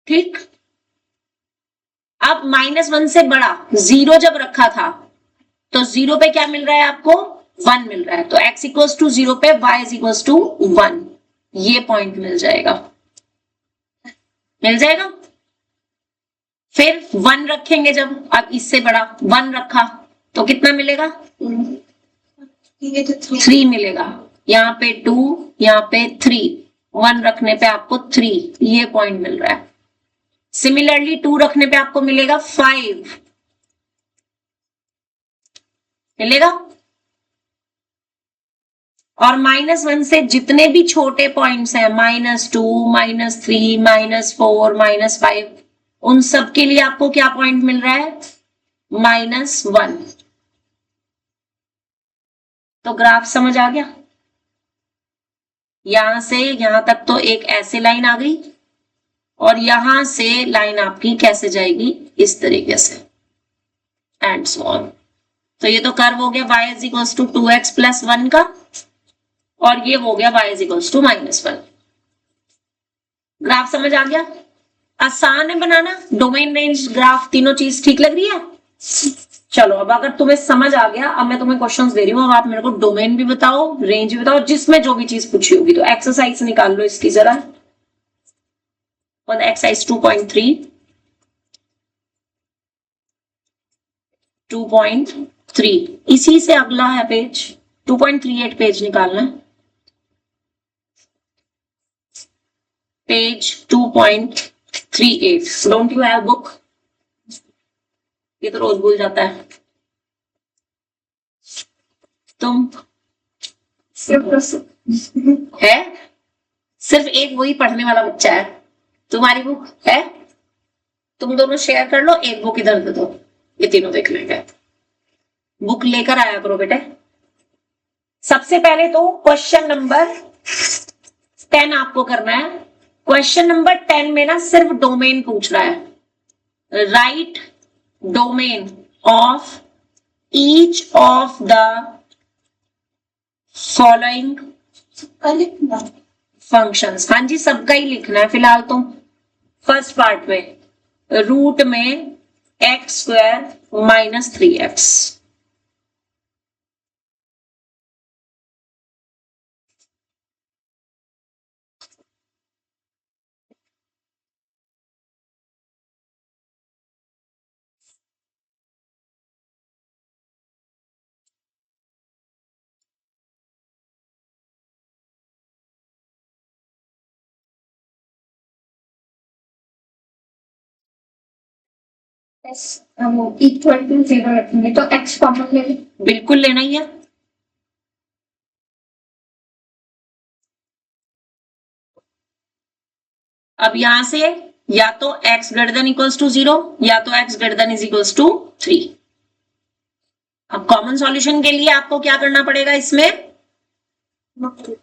ठीक। अब -1 से बड़ा 0 जब रखा था तो 0 पे क्या मिल रहा है आपको, 1 मिल रहा है, तो x इक्वल्स टू 0 पे y इक्वल्स टू 1, ये पॉइंट मिल जाएगा, मिल जाएगा। फिर 1 रखेंगे जब, अब इससे बड़ा 1 रखा तो कितना मिलेगा, 3 मिलेगा, यहाँ पे 2, यहाँ पे 3, 1 रखने पे आपको 3, ये पॉइंट मिल रहा है। सिमिलरली 2 रखने पे आपको मिलेगा 5, मिलेगा। और -1 से जितने भी छोटे पॉइंट्स हैं, -2, -3, -4, -5, उन सब के लिए आपको क्या पॉइंट मिल रहा है? -1। तो ग्राफ समझ आ गया? यहां से यहां तक तो एक ऐसे लाइन आ गई, और यहां से लाइन आपकी कैसे जाएगी? इस तरीके से, एंड सो ऑन। तो ये तो कर्व हो गया y is to 2x plus 1 का, और ये हो गया y इज टू -1। ग्राफ समझ आ गया? आसान है बनाना। डोमेन, रेंज, ग्राफ, तीनों चीज ठीक लग रही है? चलो, अब अगर तुम्हें समझ आ गया, अब मैं तुम्हें क्वेश्चंस दे रही हूँ, अब आप मेरे को डोमेन भी बताओ, रेंज भी बताओ, जिसमें जो भी चीज पूछी होगी। तो एक्सरसाइज निकाल लो इसकी जरा, और एक्सरसाइज 2.3, 2.3 इसी से अगला है पेज 2.38, पेज निकालना है, page 2.38। Don't you have book? ये तो रोज भूल जाता है। तुम है सिर्फ एक वही पढ़ने वाला बच्चा है। तुम्हारी बुक है? तुम दोनों शेयर कर लो, एक बुक इधर दे दो, ये तीनों देख लेंगे। बुक लेकर आया करो बेटे। सबसे पहले तो क्वेश्चन नंबर 10 आपको करना है। क्वेश्चन नंबर 10 में ना सिर्फ डोमेन पूछ रहा है। Right domain of each of the following functions. हाँ जी, सबका ही लिखना है फिलहाल तो। फर्स्ट पार्ट में रूट में x² - 3x। इक्वल टू 0 रखेंगे तो x कॉमन ले लें। बिल्कुल लेना ही है। अब यहां से या तो x 0 या तो x 3। अब कॉमन सॉल्यूशन के लिए आपको क्या करना पड़ेगा? इसमें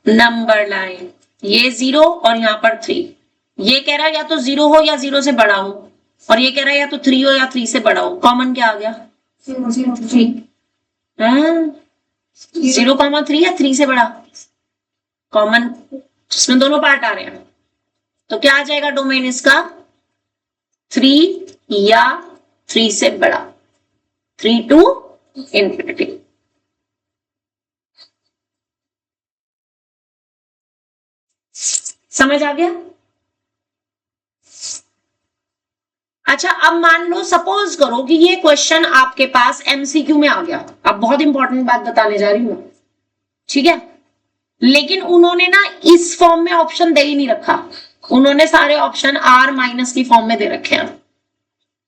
नंबर लाइन, ये 0 और यहाँ पर 3। ये कह रहा है या तो 0 हो या 0 से बड़ा हो, और ये कह रहा है या तो 3 हो या 3 से बड़ा हो। कॉमन क्या आ गया? 0,3 या 3 से बड़ा कॉमन, जिसमें दोनों पार्ट आ रहे हैं। तो क्या आ जाएगा डोमेन इसका? 3 या 3 से बड़ा, 3 to infinity। समझ आ गया? अच्छा, अब मान लो, सपोज करो कि ये क्वेश्चन आपके पास एमसीक्यू में आ गया। अब बहुत इंपॉर्टेंट बात बताने जा रही हूं, ठीक है? लेकिन उन्होंने ना इस फॉर्म में ऑप्शन दे ही नहीं रखा, उन्होंने सारे ऑप्शन R- की फॉर्म में दे रखे हैं।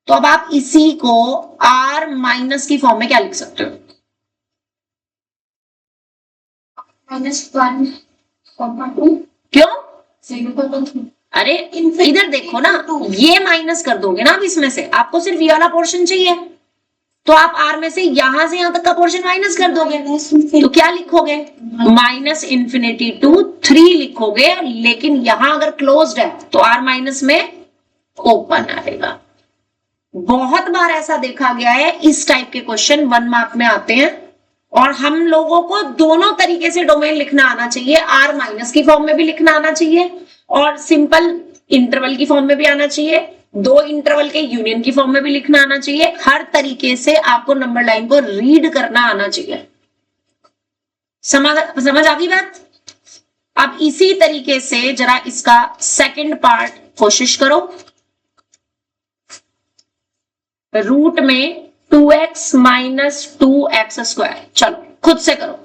तो अब आप इसी को R- की फॉर्म में क्या लिख सकते हो? -1, क्यों? अरे इधर देखो ना, ये माइनस कर दोगे ना। अब इसमें से आपको सिर्फ ये वाला पोर्शन चाहिए, तो आप R में से यहां तक का पोर्शन माइनस कर दोगे। तो क्या लिखोगे? -∞ to 3 लिखोगे। लेकिन यहां अगर क्लोज्ड है तो R- में ओपन आएगा। बहुत बार ऐसा देखा गया है, इस टाइप के क्वेश्चन 1 मार्क में आते हैं, और हम लोगों को दोनों तरीके से डोमेन लिखना आना चाहिए। R- की फॉर्म में भी लिखना आना चाहिए, और सिंपल इंटरवल की फॉर्म में भी आना चाहिए, दो इंटरवल के यूनियन की फॉर्म में भी लिखना आना चाहिए। हर तरीके से आपको नंबर लाइन को रीड करना आना चाहिए। समझ आ गई बात? अब इसी तरीके से जरा इसका सेकंड पार्ट कोशिश करो। रूट में 2x - 2x²। चलो खुद से करो।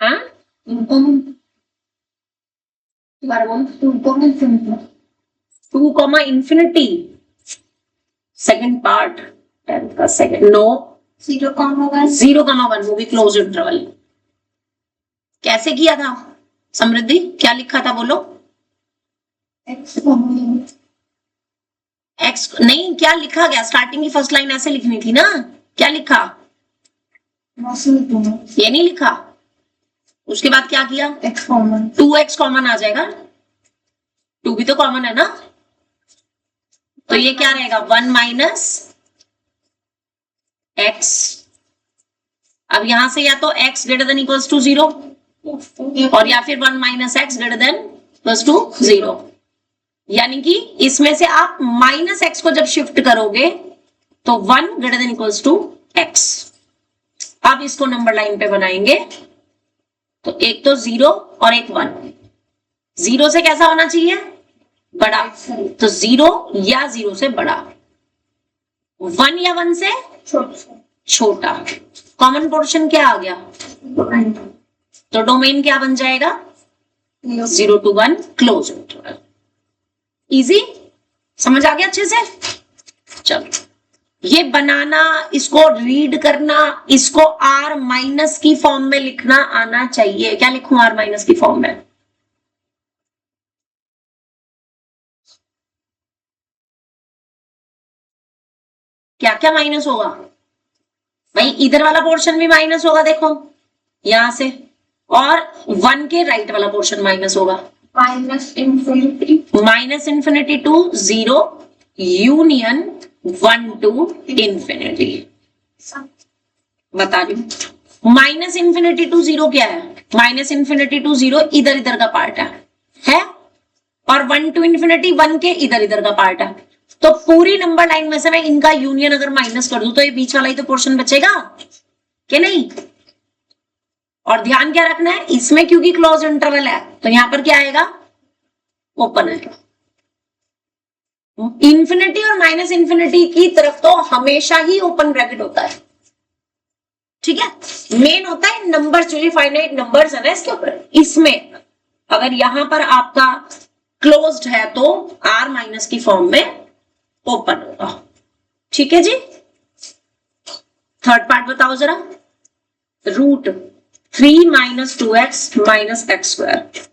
हाँ 2 2 इंफिनिटी सेकंड पार्ट 10 का सेकंड नो 0,1 वो भी क्लोज इंटरवल। कैसे किया था समृद्धि, क्या लिखा था बोलो? एक्स नहीं, क्या लिखा गया? स्टार्टिंग की फर्स्ट लाइन ऐसे लिखनी थी ना, क्या लिखा? ये नहीं लिखा। उसके बाद क्या किया? 2x कॉमन आ जाएगा, 2 भी तो कॉमन है ना, तो ये क्या रहेगा? 1 माइनस x। अब यहां से या तो x greater than equals to 0 और या फिर 1 minus x greater than equals to 0, यानी कि इसमें से आप माइनस x को जब शिफ्ट करोगे तो 1 greater than equals to x। अब इसको नंबर लाइन पे बनाएंगे तो एक तो 0 और एक 1। 0 से कैसा होना चाहिए? बड़ा, तो 0 या 0 से बड़ा, 1 या 1 से छोटा। कॉमन पोर्शन क्या आ गया? तो डोमेन क्या बन जाएगा? 0 to 1 क्लोज इंटरवल। इजी, समझ आ गया अच्छे से? चलो ये बनाना, इसको रीड करना, इसको r माइनस की फॉर्म में लिखना आना चाहिए। क्या लिखूं r माइनस की फॉर्म में? क्या क्या माइनस होगा भाई? इधर वाला पोर्शन भी माइनस होगा, देखो यहां से, और 1 के राइट वाला पोर्शन माइनस होगा। Minus infinity to 0 union 1 to infinity. बता रही हूं, माइनस इन्फिनिटी टू 0 क्या है? माइनस इन्फिनिटी टू 0 इधर इधर का पार्ट है, और 1 टू इंफिनिटी 1 के इधर इधर का पार्ट है। तो पूरी नंबर लाइन में से मैं इनका यूनियन अगर माइनस कर दूं तो ये बीच वाला ही तो पोर्शन बचेगा कि नहीं? और ध्यान क्या रखना है, इसमें क्योंकि क्लोज इंटरवल है तो यहां पर क्या आएगा? ओपन आएगा। इंफिनिटी और माइनस इंफिनिटी की तरफ तो हमेशा ही ओपन ब्रैकेट होता है, ठीक है? मेन होता है नंबर, जो फाइनाइट नंबर्स है ना इसके ऊपर, इसमें अगर यहां पर आपका क्लोज्ड है तो r माइनस की फॉर्म में ओपन होगा, ठीक है जी? थर्ड पार्ट बताओ जरा। Root 3 minus 2x minus X square.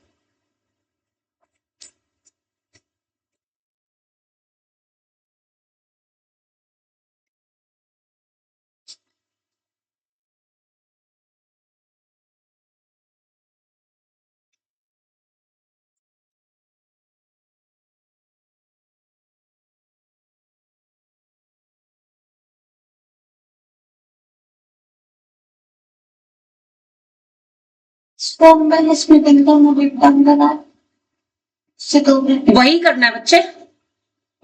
वही करना है बच्चे,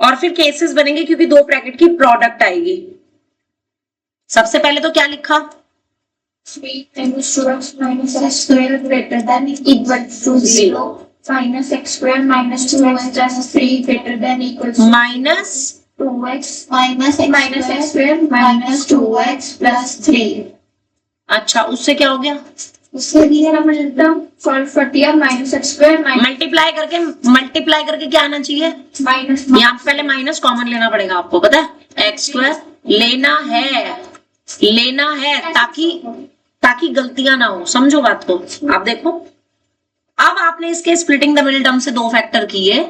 और फिर केसेस बनेंगे क्योंकि 2 ब्रैकेट की प्रोडक्ट आएगी। सबसे पहले तो क्या लिखा? 3 times 2x minus x square greater than equal to 0 minus x square minus 2x plus 3 greater than equal to minus 2x minus x square minus 2x plus 3। अच्छा, उससे क्या हो गया? उससे दिया हमने एकदम सॉल्व कर दिया। माइनस एक्स स्क्वायर मल्टीप्लाई करके क्या आना चाहिए? माइनस। यहाँ पे पहले माइनस कॉमन लेना पड़ेगा आपको, पता है? एक्स स्क्वायर लेना है ताकि गलतियां ना हो, समझो बात को। आप देखो, अब आपने इसके स्प्लिटिंग द मिडिल टर्म से 2 फैक्टर किए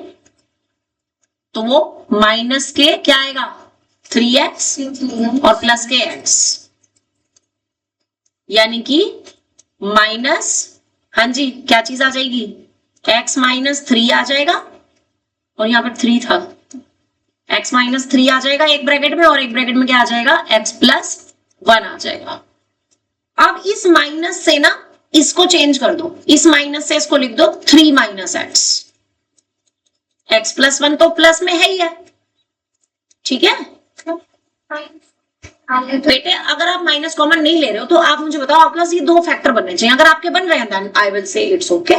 तो वो माइनस के क्या आएगा? 3x और प्लस के x, यानी कि माइनस, हाँ जी क्या चीज आ जाएगी? x माइनस 3 आ जाएगा, और यहाँ पर 3 था, x माइनस 3 आ जाएगा एक ब्रैकेट में, और एक ब्रैकेट में क्या आ जाएगा? x प्लस 1 आ जाएगा। अब इस माइनस से ना इसको चेंज कर दो, इस माइनस से इसको लिख दो 3 माइनस x प्लस 1 तो प्लस में है ही है, ठीक है? बेटे अगर आप माइनस कॉमन नहीं ले रहे हो तो आप मुझे बताओ, आपके पास ये 2 फैक्टर बनने चाहिए। अगर आपके बन रहे हैं then I will say it's okay.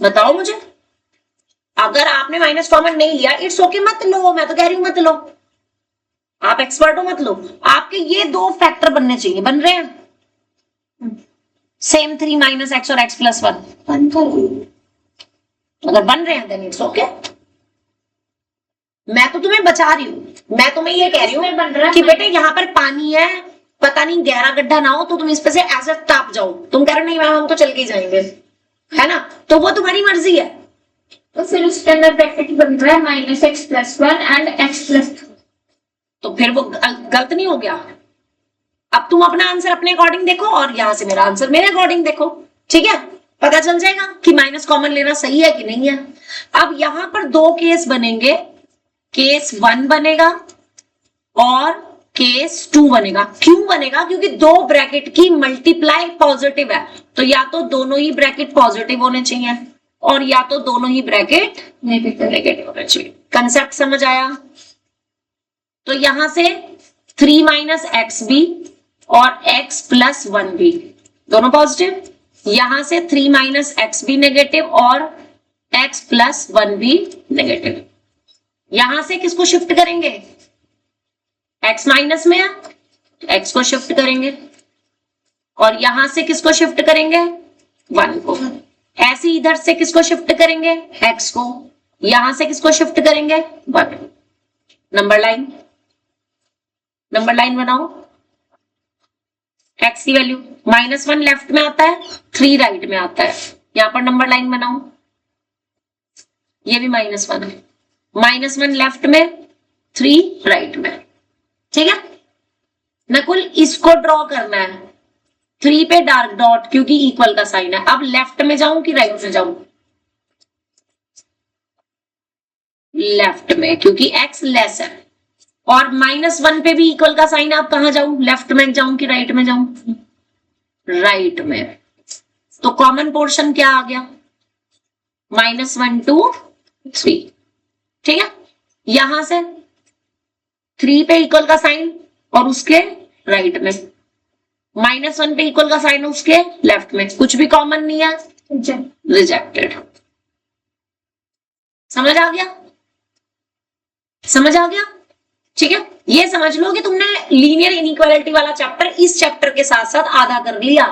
बताओ मुझे, अगर आपने माइनस कॉमन नहीं लिया इट्स ओके, मत लो, मैं तो कह रही हूं मत लो, आप एक्सपर्ट हो मत लो। आपके ये 2 फैक्टर बनने चाहिए, बन रहे हैं? सेम 3 माइनस एक्स और एक्स प्लस 1 1 करो। अगर बन रहे हैं देन इट्स ओके। मैं तो तुम्हें बचा रही हूँ, मैं तुम्हें ये कह रही हूँ इसमें बन रहा है कि बेटे यहाँ पर पानी है, पता नहीं गहरा गड्ढा ना हो तो तुम इस पे से ऐसे टाप जाओ, तुम कह रहे नहीं मैम हम तो चल के ही जाएंगे, है ना, तो वो तुम्हारी मर्जी है। तो फिर उसके अंदर ब्रैकेट बन रहा है minus x plus 1 and x plus 2। तो फिर वो गलत नहीं हो गया। अब तुम अपना आंसर अपने अकॉर्डिंग देखो और यहां से मेरा आंसर मेरे अकॉर्डिंग देखो, ठीक है, पता चल जाएगा कि माइनस कॉमन लेना सही है कि नहीं है। अब यहां पर दो केस बनेंगे, केस 1 बनेगा और केस 2 बनेगा। क्यों बनेगा? क्योंकि दो ब्रैकेट की मल्टीप्लाई पॉजिटिव है, तो या तो दोनों ही ब्रैकेट पॉजिटिव होने चाहिए और या तो दोनों ही ब्रैकेट नेगेटिव होने चाहिए। कंसेप्ट समझ आया? तो यहां से 3 माइनस एक्स बी और x प्लस 1 बी दोनों पॉजिटिव, यहां से 3 माइनस एक्स बी नेगेटिव और x प्लस 1 बी नेगेटिव। यहां से किसको शिफ्ट करेंगे? x माइनस में है, x को शिफ्ट करेंगे और यहां से किसको शिफ्ट करेंगे? 1 को। ऐसे इधर से किसको शिफ्ट करेंगे? x को। यहां से किसको शिफ्ट करेंगे? 1। नंबर लाइन बनाओ। x की वैल्यू -1 लेफ्ट में आता है, 3 राइट में आता है। यहां पर नंबर लाइन बनाओ, ये भी -1 है, -1 लेफ्ट में, 3 राइट में, ठीक है। नकुल इसको ड्रॉ करना है, 3 पे डार्क डॉट क्योंकि इक्वल का साइन है। अब लेफ्ट में जाऊं कि राइट में जाऊं? लेफ्ट में, क्योंकि x लेस है और -1 पे भी इक्वल का साइन है। आप कहां जाऊं? लेफ्ट में जाऊं कि राइट में जाऊं? राइट में। तो कॉमन पोर्शन क्या आ गया? -1 to 3, ठीक है। यहां से 3 पे इक्वल का साइन और उसके राइट में, -1 पे इक्वल का साइन उसके लेफ्ट में, कुछ भी कॉमन नहीं है, रिजेक्टेड। समझ आ गया? समझ आ गया, ठीक है। ये समझ लो कि तुमने लीनियर इनइक्वालिटी वाला चैप्टर इस चैप्टर के साथ साथ आधा कर लिया।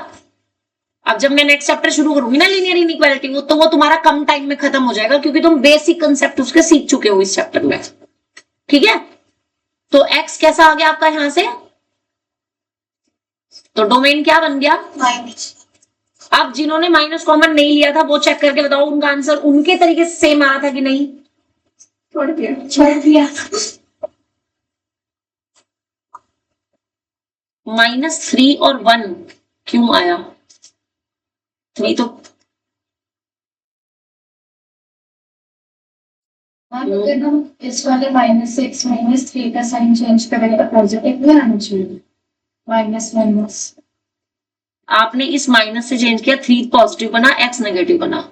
अब जब मैं नेक्स्ट चैप्टर शुरू करूंगी ना लीनियर इनइक्वालिटी, तो वो तुम्हारा कम टाइम में खत्म हो जाएगा क्योंकि तुम बेसिक कंसेप्ट उसके सीख चुके हो इस चैप्टर में, ठीक है। तो x कैसा आ गया आपका यहां से? तो डोमेन क्या बन गया? माइनस। अब जिन्होंने माइनस कॉमन नहीं लिया था वो चेक करके बताओ उनका आंसर उनके तरीके से सेम आ रहा था कि नहीं? छोड़ दिया। -3 और 1 क्यों आया? 3 तो इस वाले -6 -3 का साइन चेंज करेगा, पॉजिटिव में आना चाहिए, माइनस। आपने इस माइनस से चेंज किया, 3 पॉजिटिव बना, x नेगेटिव बना,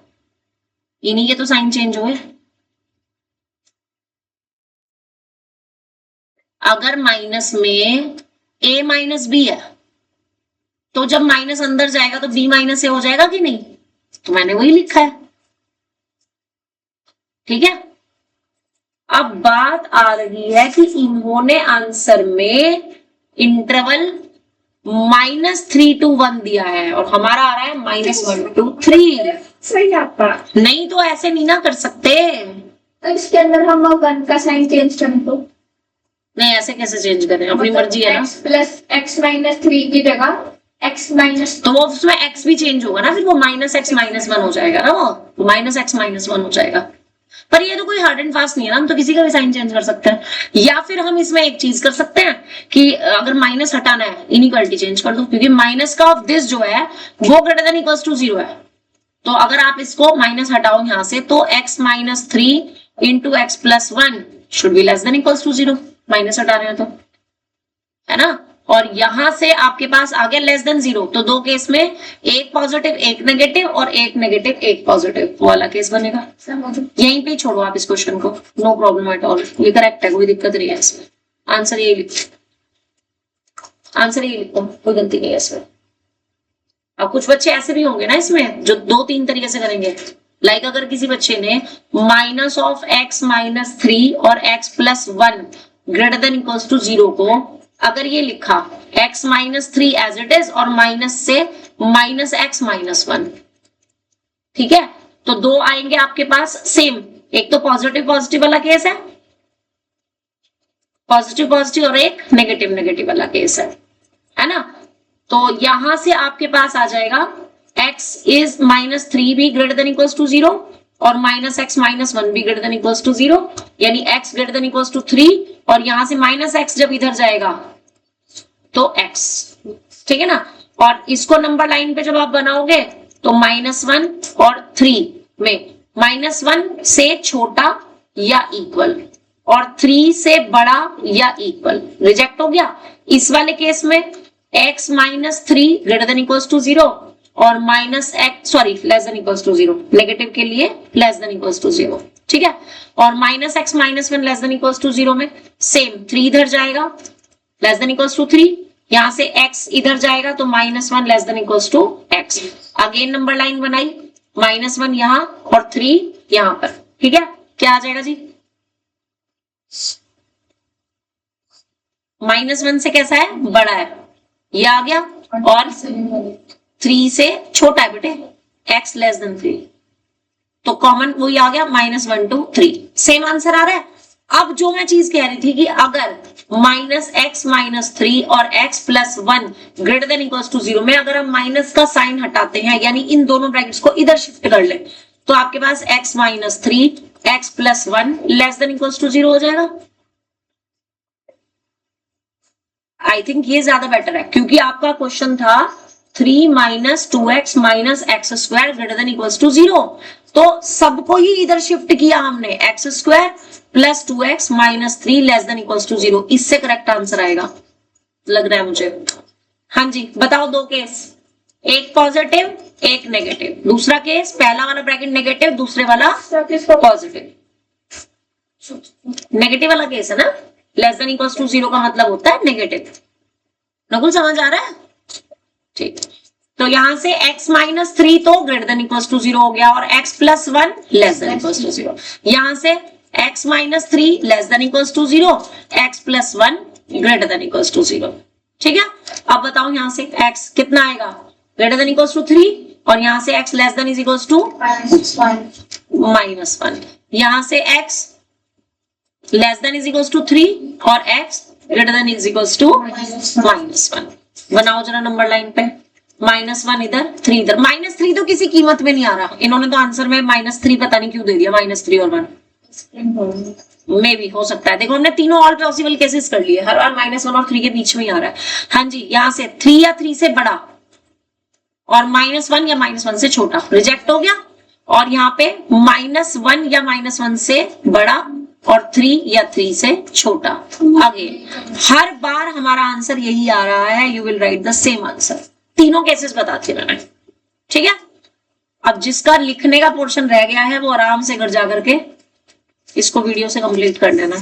इन्हीं के तो साइन चेंज हुए। अगर माइनस में a माइनस बी है तो जब माइनस अंदर जाएगा तो b माइनस ए हो जाएगा कि नहीं? तो मैंने वही लिखा है, ठीक है। अब बात आ रही है कि इन्होंने आंसर में इंटरवल -3 to 1 दिया है और हमारा आ रहा है -1 to 3। सही आता। नहीं तो ऐसे नहीं ना कर सकते। तो इसके अंदर हम 1 का साइन चेंज करें तो नहीं, ऐसे कैसे चेंज करें? अपनी मर्जी है ना। x प्लस x माइनस 3 की जगह x माइनस, तो वो उसमें x भी चेंज होगा ना, फिर वो -x -1 हो जाएगा ना, वो -x -1 हो जाएगा। पर ये तो कोई हार्ड एंड फास्ट नहीं है ना, हम तो किसी का भी साइन चेंज कर सकते हैं। या फिर हम इसमें एक चीज कर सकते हैं कि अगर माइनस हटाना है इनइक्वालिटी चेंज कर दो, क्योंकि माइनस का ऑफ दिस जो है वो ग्रेटर देन इक्वल्स टू 0 है। तो अगर आप इसको माइनस हटाओ यहां से तो x -3 into x plus 1 should be less than equals to 0, minus हटा रहे हैं तो, है ना। और यहां से आपके पास आ गया लेस देन 0, तो दो केस में एक पॉजिटिव एक नेगेटिव और एक नेगेटिव एक पॉजिटिव वाला केस बनेगा। यहीं पे ही छोड़ो आप इस क्वेश्चन को, नो प्रॉब्लम एट ऑल, ये करेक्ट है, कोई दिक्कत नहीं है इसमें। आंसर यही लिखो, आंसर यही लिखो, कोई गलती नहीं है इसमें। अब कुछ बच्चे ऐसे भी होंगे ना इसमें जो 2-3 तरीके से करेंगे। लाइक अगर किसी बच्चे ने -(x - 3) और x + 1 greater than equals to 0 को अगर ये लिखा x -3 एज इट इज और माइनस से माइनस एक्स माइनस वन, ठीक है। तो दो आएंगे आपके पास सेम, एक तो पॉजिटिव पॉजिटिव वाला केस है, पॉजिटिव पॉजिटिव, और एक नेगेटिव नेगेटिव वाला केस है ना। तो यहां से आपके पास आ जाएगा x इज -3 भी ग्रेटर देन इक्वल्स टू 0 और -x -1 भी ग्रेटर देन इक्वल्स टू 0, यानी x greater than equals to 3, और यहां से -x जब इधर जाएगा तो x, ठीक है ना। और इसको नंबर लाइन पे जब आप बनाओगे तो -1 और 3 में -1 से छोटा या इक्वल और 3 से बड़ा या इक्वल रिजेक्ट हो गया। इस वाले केस में x -3 greater than equals to 0 और less than equals to 0, negative के लिए लेस देन इक्वल्स टू 0, ठीक है। और -x -1 less than equals to 0 में सेम 3 इधर जाएगा लेस देन इक्वल्स टू 3, यहां से x इधर जाएगा तो -1 less than equals to x। Again number line बनाई, -1 यहां और 3 यहां पर, ठीक है। क्या आ जाएगा जी? -1 से कैसा है? बड़ा है, ये आ गया, और 3 से छोटा है बेटे, x लेस देन 3, तो कॉमन वही आ गया -1 to 3, सेम आंसर आ रहा है। अब जो मैं चीज कह रही थी कि अगर -x -3 और x + 1 greater than equals to 0 में अगर हम माइनस का साइन हटाते हैं, यानी इन दोनों ब्रैकेट्स को इधर शिफ्ट कर ले, तो आपके पास x -3 x + 1 less than equals to 0 हो जाएगा। आई थिंक ये ज्यादा बेटर है, क्योंकि आपका क्वेश्चन था 3 - 2x - x² greater than equals to 0, तो सबको ही इधर शिफ्ट किया हमने, x² + 2x - 3 less than equals to 0, इससे करेक्ट आंसर आएगा लग रहा है मुझे। हाँ जी, बताओ दो केस, एक पॉजिटिव एक नेगेटिव, दूसरा केस पहला वाला ब्रैकेट नेगेटिव, दूसरे वाला पॉजिटिव। नेगेटिव वाला केस है ना, लेस देन इक्वल्स टू 0 का मतलब होता है नेगेटिव। नकुल समझ आ रहा है? ठीक, तो यहां से x -3 तो ग्रेटर देन इक्वल्स टू 0 हो गया और x + 1 less than equals to 0, यहां से x -3 less than equals to 0, x + 1 greater than equals to 0, ठीक है। अब बताओ यहां से x कितना आएगा? ग्रेटर देन इक्वल्स टू 3, और यहां से x less than is equals to -1, यहां से x less than is equals to 3 और x greater than is equals to -1। बनाओ जरा नंबर लाइन पे, -1 इधर 3 इधर, -3 तो किसी कीमत में नहीं आ रहा, इन्होंने तो आंसर में -3 पता नहीं क्यों दे दिया, -3 और 1 मे भी हो सकता है। देखो हमने तीनों ऑल पॉसिबल केसेस कर लिए, हर बार -1 और 3 के बीच में ही आ रहा है। हाँ जी, यहां से 3 या 3 से बड़ा और -1 या -1 से छोटा रिजेक्ट हो गया, और यहाँ पे -1 या -1 से बड़ा और 3 या 3 से छोटा। आगे हर बार हमारा आंसर यही आ रहा है, you will write the same answer. तीनों केसेस बताती मैंने, ठीक है। अब जिसका लिखने का पोर्शन रह गया है वो आराम से घर जाकर के इसको वीडियो से कंप्लीट कर लेना।